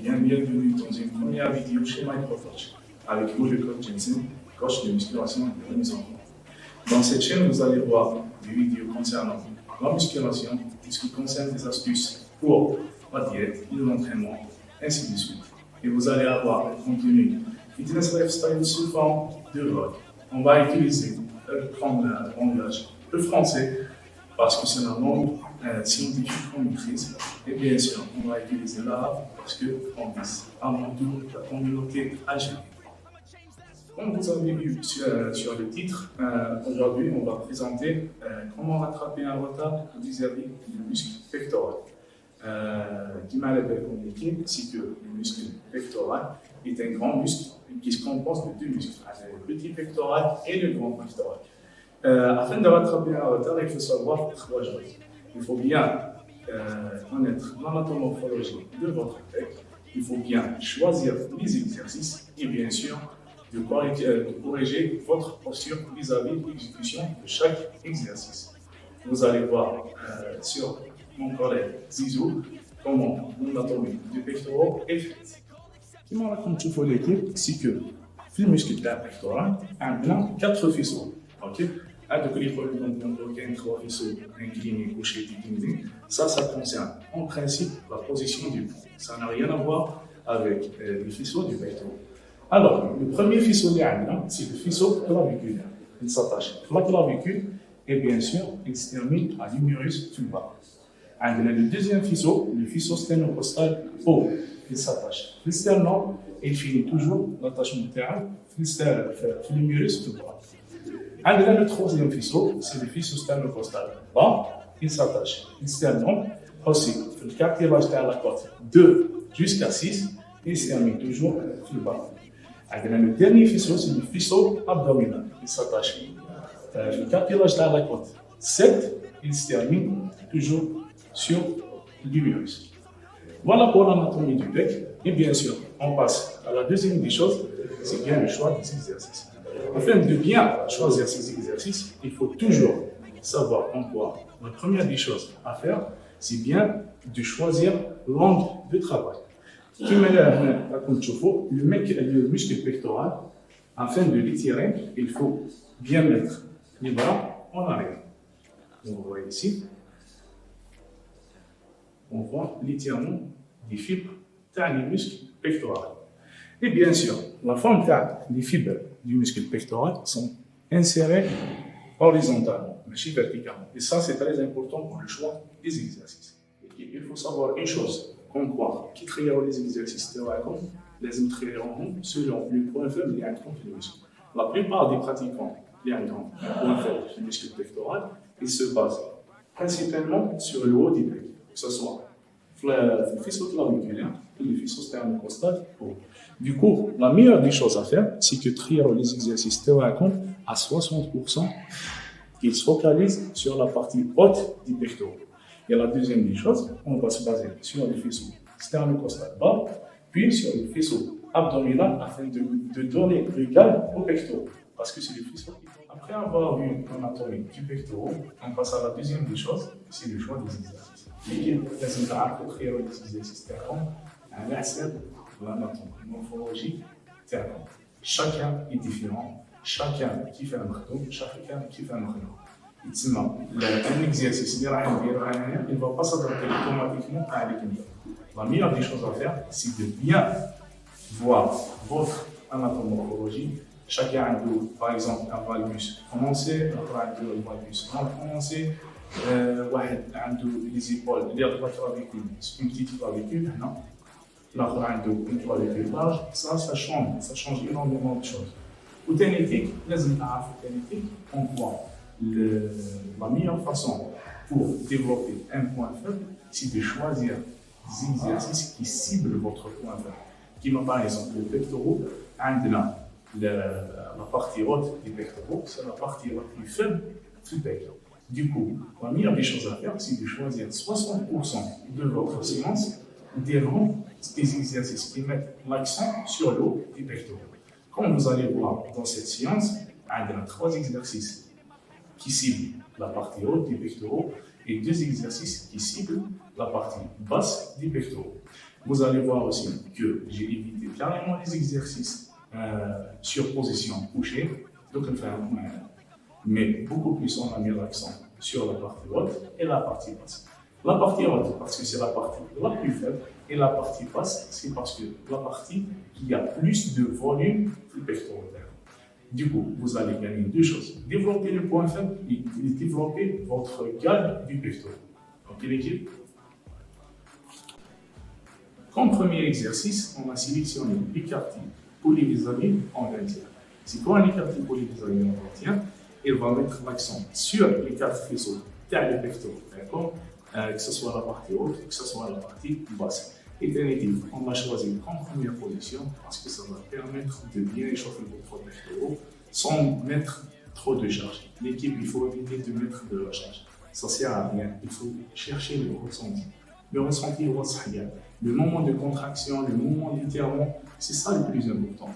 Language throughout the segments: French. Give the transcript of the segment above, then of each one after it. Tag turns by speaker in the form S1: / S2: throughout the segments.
S1: bienvenue dans une première vidéo chez MicroCoach. Avec vous, le coach Jensen, coach de musculation de nos enfants. Dans cette chaîne, vous allez voir des vidéos concernant la musculation, tout ce qui concerne des astuces pour la diète, l'entraînement, ainsi de suite. Et vous allez avoir un contenu fitness lifestyle sous forme de vlog. On va utiliser le langage le français parce que c'est la langue scientifique qu'on maîtrise. Et bien sûr, on va utiliser l'arabe parce qu'on vise avant tout la communauté algérienne. Comme vous avez vu sur le titre, aujourd'hui on va présenter comment rattraper un retard vis-à-vis du muscle pectoral. Qui m'a révélé comme équipe, c'est que le muscle pectoral est un grand muscle qui se compose de deux muscles, le petit pectoral et le grand pectoral. Afin de rattraper un retard, il faut savoir trois choses. Il faut bien connaître l'anatomorphologie de votre pec, il faut bien choisir les exercices et bien sûr de corriger votre posture vis-à-vis de l'exécution de chaque exercice. Vous allez voir sur mon collègue Zizou comment l'anatomie du pectoral est faite. Comme tu vois l'équipe, c'est que le muscle pectoral a 4 faisceaux. Trois faisceaux inclinés, couchés, déclinés. Ça concerne en principe la position du front. Ça n'a rien à voir avec les faisceaux du pectoral. Alors, le premier faisceau c'est le faisceau claviculaire. Il s'attache à la clavicule et bien sûr, il se termine à l'humérus tubar. Le deuxième faisceau, le faisceau sternocostal haut. Il s'attache à l'sternum et il finit toujours l'attachement de l'humérus tubar. Le troisième faisceau, c'est le faisceau sternocostal bas. Il s'attache à l'sternum, aussi le cartilage de la côte 2 jusqu'à 6 et il se termine toujours plus bas. Le dernier faisceau, c'est le faisceau abdominal. Il s'attache au cartilage de la côte 7 et il se termine toujours sur l'humérus. Voilà pour l'anatomie du pec. Et bien sûr, on passe à la deuxième des choses, c'est bien le choix des exercices. Afin de bien choisir ces exercices, il faut toujours savoir en quoi. La première des choses à faire, c'est bien de choisir l'angle de travail. Le muscle pectoral, afin de l'étirer, il faut bien mettre les bras en arrière. On voit ici, on voit l'étirement des fibres du muscle pectoral. Et bien sûr, la forme des fibres du muscle pectoral sont insérées horizontalement, mais verticalement. Et ça, c'est très important pour le choix des exercices. Et il faut savoir une chose, comme quoi, qui créera les exercices les créeront selon le point faible du muscle. La plupart des pratiquants qui ont un point faible du muscle pectoral, ils se basent principalement sur le haut du pec, que ce soit le faisceau claviculaire et le faisceau sternocostal haut. Du coup, la meilleure des choses à faire, c'est que trier les exercices théoriques à 60%, qu'ils se focalisent sur la partie haute du pectoral. Et la deuxième des choses, on va se baser sur le faisceau sternocostal bas, puis sur le faisceau abdominal afin de donner le calme au pectoral. Parce que c'est le faisceau qui tombe. Après avoir vu l'anatomie du pectoral, on passe à la deuxième des choses, c'est le choix des exercices. L'équipe présentera pour créer des exercices théoriques à l'aspect de l'anatomie, morphologie théorique. Chacun est différent, chacun qui fait un marteau, chacun qui fait un marteau. Un exercice, il ne va pas s'adapter automatiquement à l'équilibre. La meilleure des choses à faire, c'est de bien voir votre anatomorphologie. Chacun a, par exemple, un valgus prononcé, l'autre a un valgus non prononcé, les épaules, la clavicule, une petite clavicule, l'autre a une clavicule large. Ça change énormément de choses. Au ténétique, on voit la meilleure façon pour développer un point faible, c'est de choisir des exercices qui ciblent votre point faible. Qui par exemple, le pectoral, la partie haute des pectoraux, c'est la partie la plus faible du pectoral. Du coup, la meilleure des choses à faire, c'est de choisir 60% de votre séance des exercices qui mettent l'accent sur le haut des pectoraux. Comme vous allez voir dans cette séance, il y a 3 exercices qui ciblent la partie haute des pectoraux et 2 exercices qui ciblent la partie basse des pectoraux. Vous allez voir aussi que j'ai évité carrément les exercices sur position couchée, donc mais beaucoup plus on a mis l'accent sur la partie haute et la partie basse. La partie haute, parce que c'est la partie la plus faible, et la partie basse, c'est parce que la partie qui a plus de volume du pectoral. Du coup, vous allez gagner 2 choses. Développer le point faible et développer votre gamme du pectoral. Ok l'équipe? Comme premier exercice, on a sélectionné l'écarté polyvisable en 21. C'est quoi un écarté polyvisable en 21? Il va mettre l'accent sur les 4 faisceaux des pectoraux, d'accord? Que ce soit la partie haute, que ce soit la partie basse. Et définitivement, on va choisir comme première position parce que ça va permettre de bien échauffer votre pectoraux sans mettre trop de charge. L'équipe, il faut éviter de mettre de la charge. Ça ne sert à rien. Il faut chercher le ressenti. Le ressenti, le moment de contraction, le moment d'étirement, c'est ça le plus important.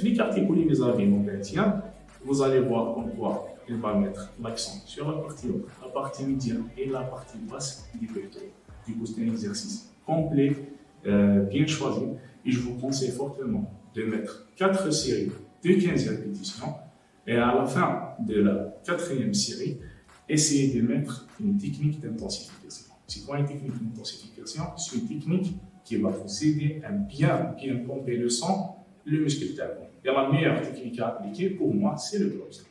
S1: L'écarté polyvisable en 21, vous allez voir comme quoi il va mettre l'accent sur la partie haute, la partie médiane et la partie basse du pectoral. Du coup, c'est un exercice complet, bien choisi, et je vous conseille fortement de mettre 4 séries de 15 répétitions, et à la fin de la 4e série, essayez de mettre une technique d'intensification. C'est quoi une technique d'intensification? C'est une technique qui va vous aider à bien pomper le sang, le muscle talon. Et la meilleure technique à appliquer pour moi, c'est le close.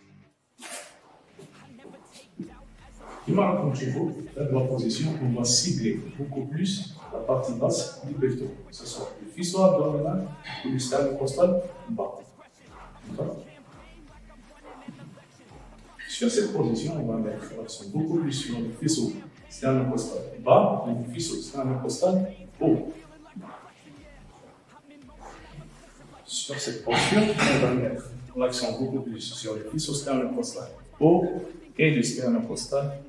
S1: Comme je vous faites la position, on va cibler beaucoup plus la partie basse du pectoral, que ce soit le faisceau abdominal ou le sternocostal bas. Sur cette position, on va mettre l'accent beaucoup plus sur le faisceau sternocostal bas et le faisceau sternocostal haut. Sur cette posture, on va mettre l'accent beaucoup plus sur le faisceau sternocostal haut et le sternocostal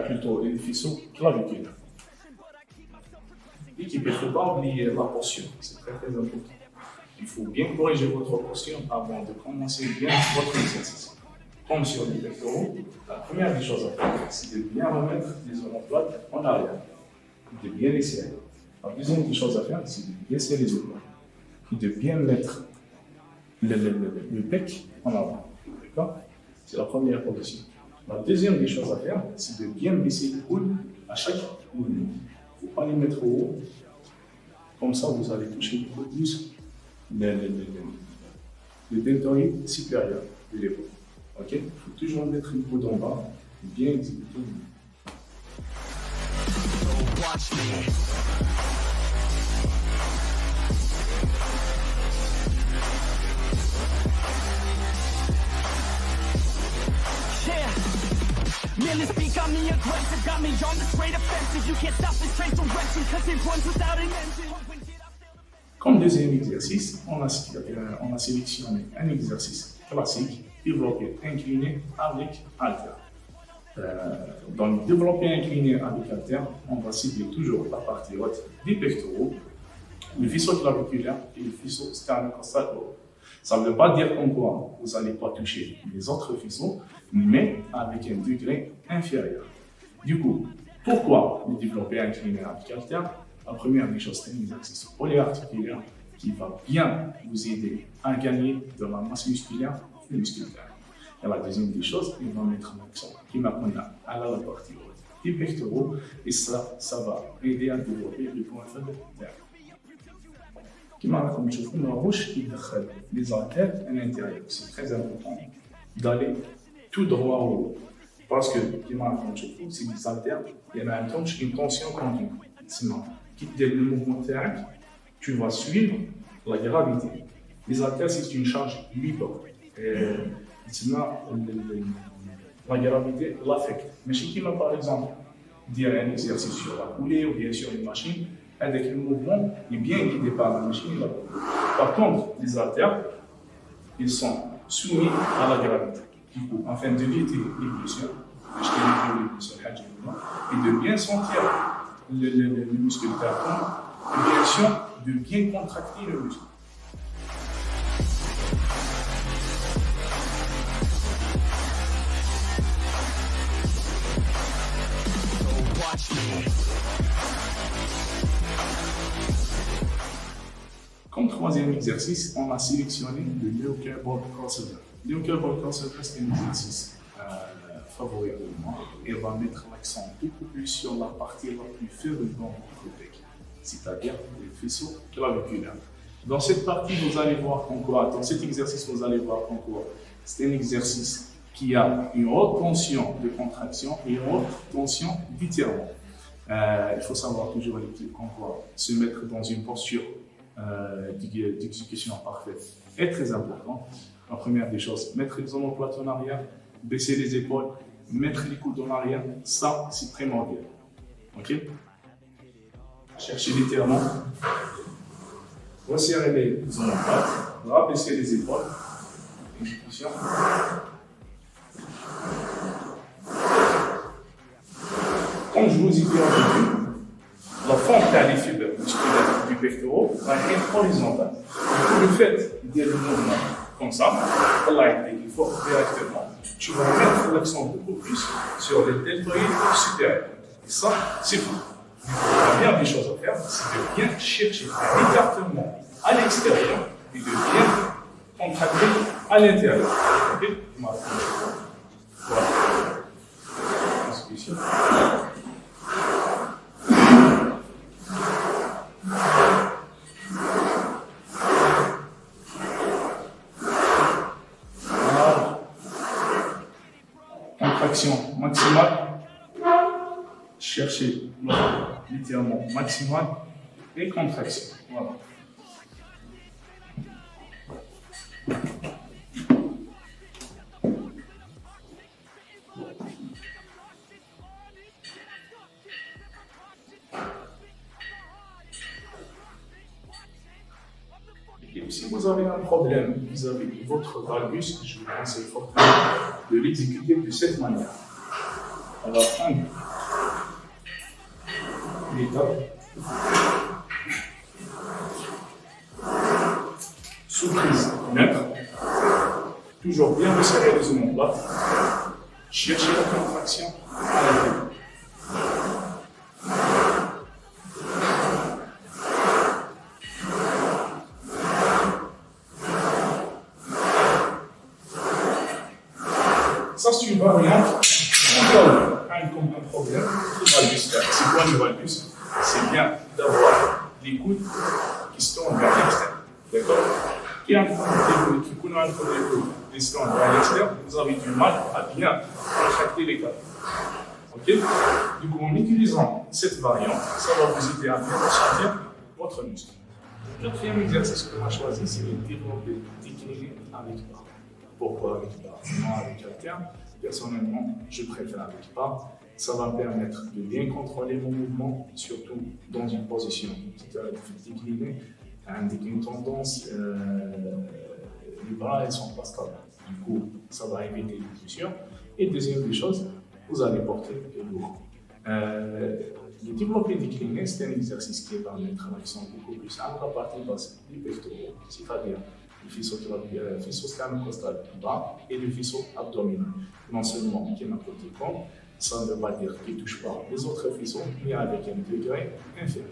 S1: plutôt le faisceau claviculaire. L'équipe, il ne faut pas oublier la posture, c'est très important. Il faut bien corriger votre posture avant de commencer bien votre exercice. Comme sur les pectoraux, la première des choses à faire, c'est de bien remettre les omoplates en arrière, de bien les serrer. La deuxième des choses à faire, c'est de bien serrer les omoplates et de bien mettre le pec en avant. D'accord? C'est la première position. La deuxième des choses à faire, c'est de bien baisser les coudes à chaque mouvement. Il ne faut pas les mettre au haut. Comme ça, vous allez toucher beaucoup plus le deltoïde supérieur de l'épaule. Ok? Il faut toujours mettre le coude en bas et bien exécuter le mouvement.
S2: Man, this beat got me aggressive, got me on the straight offensive. You can't stop this train direction, cause it runs without an engine.
S1: Comme deuxième exercice, on a sélectionné un exercice classique, développé incliné avec halter. Dans le développé incliné avec halter, on va cibler toujours la partie haute des pectoraux, le faisceau claviculaire et le faisceau sternocostal haut. Ça ne veut pas dire qu'en quoi vous n'allez pas toucher les autres faisceaux, mais avec un degré inférieur. Du coup, pourquoi le développé incliné avec halter? La première des choses, c'est un exercice polyarticulaire qui va bien vous aider à gagner de la masse musculaire et musculaire. Et la deuxième des choses, il va mettre l'accent qui maintenant à la partie haute des pectoraux et ça va aider à développer le point faible derrière. Comme vous voyez, la bouche qui décale les haltères à l'intérieur. C'est très important d'aller tout droit au haut. Parce que, comme vous voyez, c'est des haltères, il y a une tension continue. Sinon, quitte le mouvement direct, tu vas suivre la gravité. Les haltères, c'est une charge libre. Sinon, la gravité l'affecte. Mais si tu par exemple, dire un exercice sur la coulée ou bien sur une machine, avec le mouvement, il est bien guidé par la machine. Par contre, les haltères, ils sont soumis à la gravité. Du coup, afin d'éviter l'ébullition, et de bien sentir le muscle carpien, et bien sûr, de bien contracter le muscle. troisième exercice, on a sélectionné le New Curveball Crossover. Le New Curveball Crossover, c'est un exercice favori pour moi et on va mettre l'accent beaucoup plus sur la partie la plus faible dans votre pec, c'est-à-dire les faisceaux claviculaires. Dans cette partie, vous allez voir en quoi, dans cet exercice, vous allez voir en quoi c'est un exercice qui a une haute tension de contraction et une haute tension d'étirement. Il faut savoir toujours qu'on va se mettre dans une posture d'exécution parfaite est très important. La première des choses, mettre les omoplates en arrière, baisser les épaules, mettre les coudes en arrière, ça c'est primordial. Ok? Cherchez l'étirement, resserrez les omoplates, rabaissez les épaules, exécution. Comme je vous ai dit au début, la forme des fibres musculaires du pectoral va être horizontale. Le fait de le mouvement comme ça, il faut directement, tu vas mettre l'accent beaucoup plus sur les deltoïdes supérieurs. Et ça, c'est tout. La première des choses à faire, c'est de bien chercher un écartement à l'extérieur et de bien contracter à l'intérieur. Ok? Voilà. Inspiration. Contraction maximale, cherchez l'étirement maximal et contraction. Voilà. Et si vous avez un problème vis-à-vis de votre valgus, je vous conseille fortement de l'exécuter de cette manière. On va prendre l'étape sous prise neutre, toujours bien resserrer les omoplates, chercher la contraction à l'intérieur. Ça, c'est une variante. Comme un problème de valgus. C'est quoi le valgus? C'est bien d'avoir les coudes qui se tournent vers l'extérieur. D'accord? Qui ont un problème qui se tournent vers l'extérieur, vous avez du mal à bien contracter les câbles. Ok? Du coup, en utilisant cette variante, ça va vous aider à bien ressentir votre muscle. Le quatrième exercice que l'on a choisi, c'est de développer décliner avec barre. Pourquoi avec barre? Non avec alterne. Personnellement, je préfère avec barre. Ça va me permettre de bien contrôler mon mouvement, surtout dans une position déclinée, avec une tendance, les bras ne sont pas stables. Du coup, ça va éviter les blessures. Et deuxième des choses, vous allez porter le lourd. Le développé décliné, c'est un exercice qui va mettre l'accent beaucoup plus sur la partie basse du pectoral, c'est-à-dire le faisceau sternocostal bas et le faisceau abdominal. Non seulement qui est un côté con, ça ne veut pas dire qu'il ne touche pas les autres faisceaux, mais avec un degré inférieur.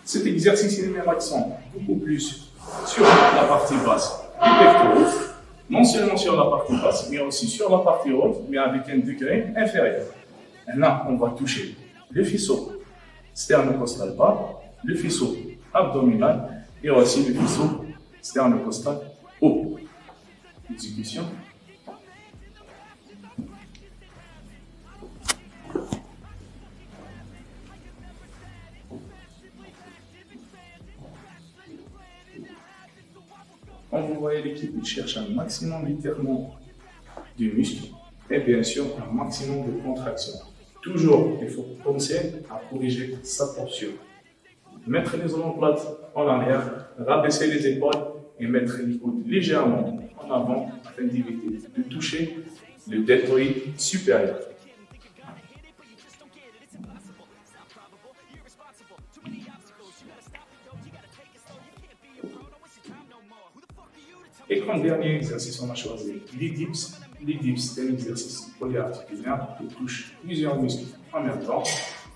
S1: Cet exercice il met l'accent beaucoup plus sur la partie basse du pectoral, non seulement sur la partie basse, mais aussi sur la partie haute, mais avec un degré inférieur. Et là, on va toucher le faisceau sternocostal bas, le faisceau abdominal et aussi le faisceau sternocostal haut. Exécution. Quand vous voyez l'équipe, il cherche un maximum d'étirement du muscle et bien sûr un maximum de contraction. Toujours, il faut penser à corriger sa posture. Mettre les omoplates en arrière, rabaisser les épaules et mettre les coudes légèrement en avant afin d'éviter de toucher le deltoïde supérieur. Et comme dernier exercice, on a choisi les dips. Les dips, c'est un exercice polyarticulaire qui touche plusieurs muscles en même temps.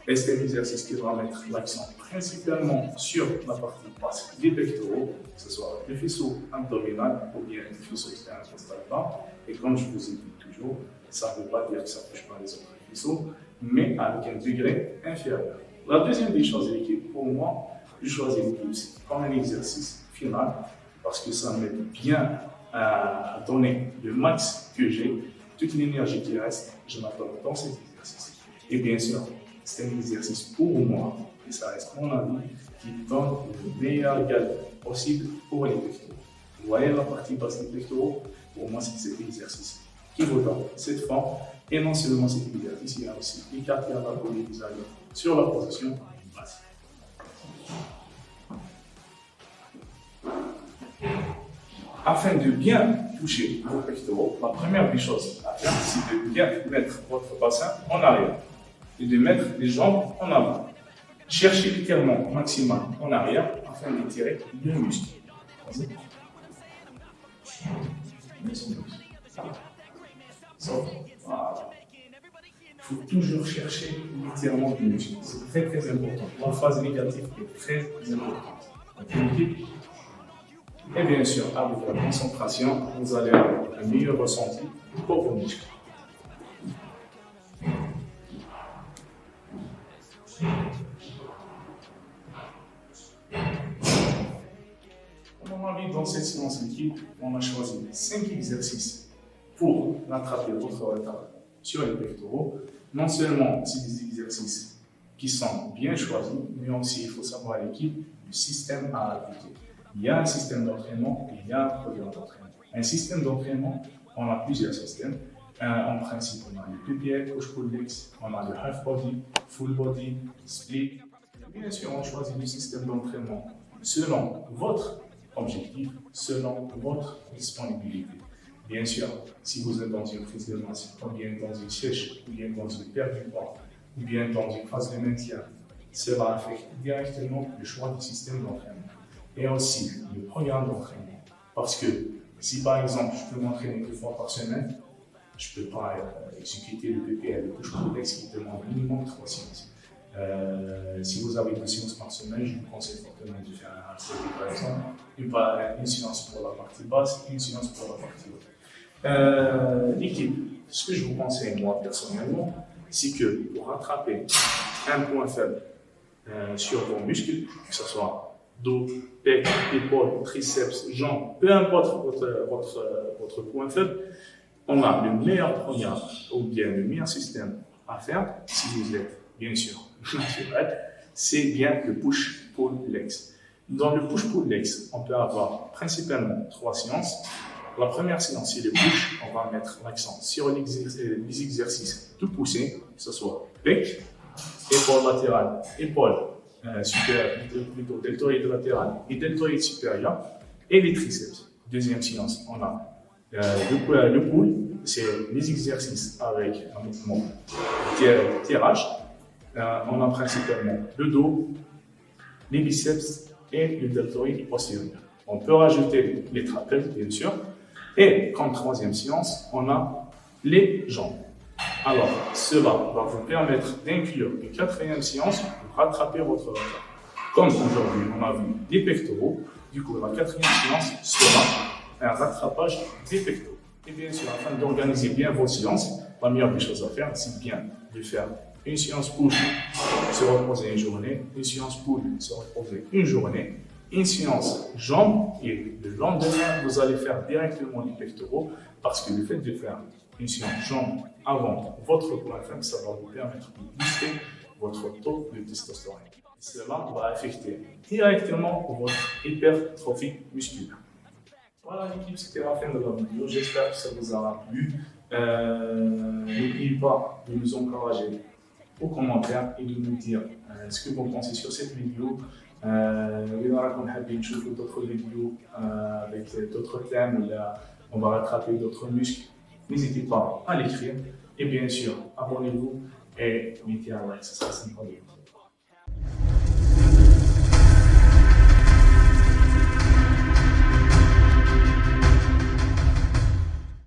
S1: Et c'est un exercice qui va mettre l'accent principalement sur la partie basse des pectoraux, que ce soit le faisceau abdominal ou bien le faisceau sternocostal bas. Et comme je vous ai dit toujours, ça ne veut pas dire que ça ne touche pas les autres faisceaux, mais avec un degré inférieur. La deuxième des choses de l'équipe, pour moi, je choisis l'équipe comme un exercice final parce que ça m'aide bien à donner le max que j'ai, toute l'énergie qui reste, je la donne dans cet exercice. Et bien sûr, c'est un exercice pour moi, et ça reste mon avis, qui donne le meilleur gain possible pour les pectoraux. Vous voyez la partie basse des pectoraux, pour moi c'est cet exercice qui vous donne cette forme. Et non seulement cet exercice, il y a aussi écarter la colonne des alliés sur la position basse. Afin de bien toucher vos pectoraux, la première des choses à faire, c'est de bien mettre votre bassin en arrière et de mettre les jambes en avant. Cherchez littéralement au maximum en arrière afin d'étirer le muscle. Vas-y. Voilà. Il faut toujours chercher littéralement le muscle. C'est très très important. La phase négative est très importante. Et bien sûr, avec la concentration, vous allez avoir un meilleur ressenti pour vos muscles. Dans cette séance d'équipe, on a choisi 5 exercices pour rattraper votre retard sur les pectoraux. Non seulement c'est des exercices qui sont bien choisis, mais aussi il faut savoir à l'équipe le système à appliquer. Il y a un système d'entraînement et il y a un programme d'entraînement. Un système d'entraînement, on a plusieurs systèmes. En principe, on a le PPL, push-pull legs, on a le half body, full body, split. Bien sûr, on choisit le système d'entraînement selon votre objectif, selon votre disponibilité. Bien sûr, si vous êtes dans une prise de masse, ou bien dans une sèche, ou bien dans une perte du poids, ou bien dans une phase de maintien, cela affecte directement le choix du système d'entraînement. Et aussi le programme d'entraînement. Parce que si par exemple je peux m'entraîner 2 fois par semaine, je ne peux pas exécuter le PPL, le push-pull legs qui demande minimum 3 séances. Si vous avez 2 séances par semaine, je vous conseille fortement de faire un RCD par exemple, une séance pour la partie basse et une séance pour la partie haute. L'équipe, ce que je vous conseille moi personnellement, c'est que pour rattraper un point faible sur vos muscles, que ce soit dos, pec, épaules, triceps, jambes, peu importe votre point faible, on a le meilleur programme ou bien le meilleur système à faire si vous êtes bien sûr naturel, c'est bien le push-pull legs. Dans le push-pull legs, on peut avoir principalement 3 séances. La première séance, c'est le push. On va mettre l'accent sur les exercices de poussée, que ce soit pec, épaule latérale, épaule supérieure, plutôt deltoïde latéral et deltoïde supérieur, et les triceps. Deuxième séance, on a le pull, c'est les exercices avec un mouvement de tirage. On a principalement le dos, les biceps et le deltoïde postérieur. On peut rajouter les trapèzes, bien sûr. Et comme troisième séance, on a les jambes. Alors, cela va vous permettre d'inclure une 4e séance pour rattraper votre retard. Comme aujourd'hui, on a vu les pectoraux, du coup, la 4e séance sera un rattrapage des pectoraux. Et bien sûr, afin d'organiser bien vos séances, la meilleure des choses à faire, c'est bien de faire une séance push, se reposer une journée, une séance pull, se reposer une journée, une séance jambes, et le lendemain, vous allez faire directement les pectoraux, parce que le fait de faire une séance jambes avant votre point faible, ça va vous permettre de booster votre taux de testostérone. Cela va affecter directement votre hypertrophie musculaire. Voilà l'équipe, c'était la fin de la vidéo. J'espère que ça vous aura plu. N'oubliez pas de nous encourager aux commentaires et de nous dire ce que vous pensez sur cette vidéo. D'autres vidéos avec d'autres thèmes, on va rattraper d'autres muscles. N'hésitez pas à l'écrire. Et bien sûr, abonnez-vous et mettez un like, ça sera sympa.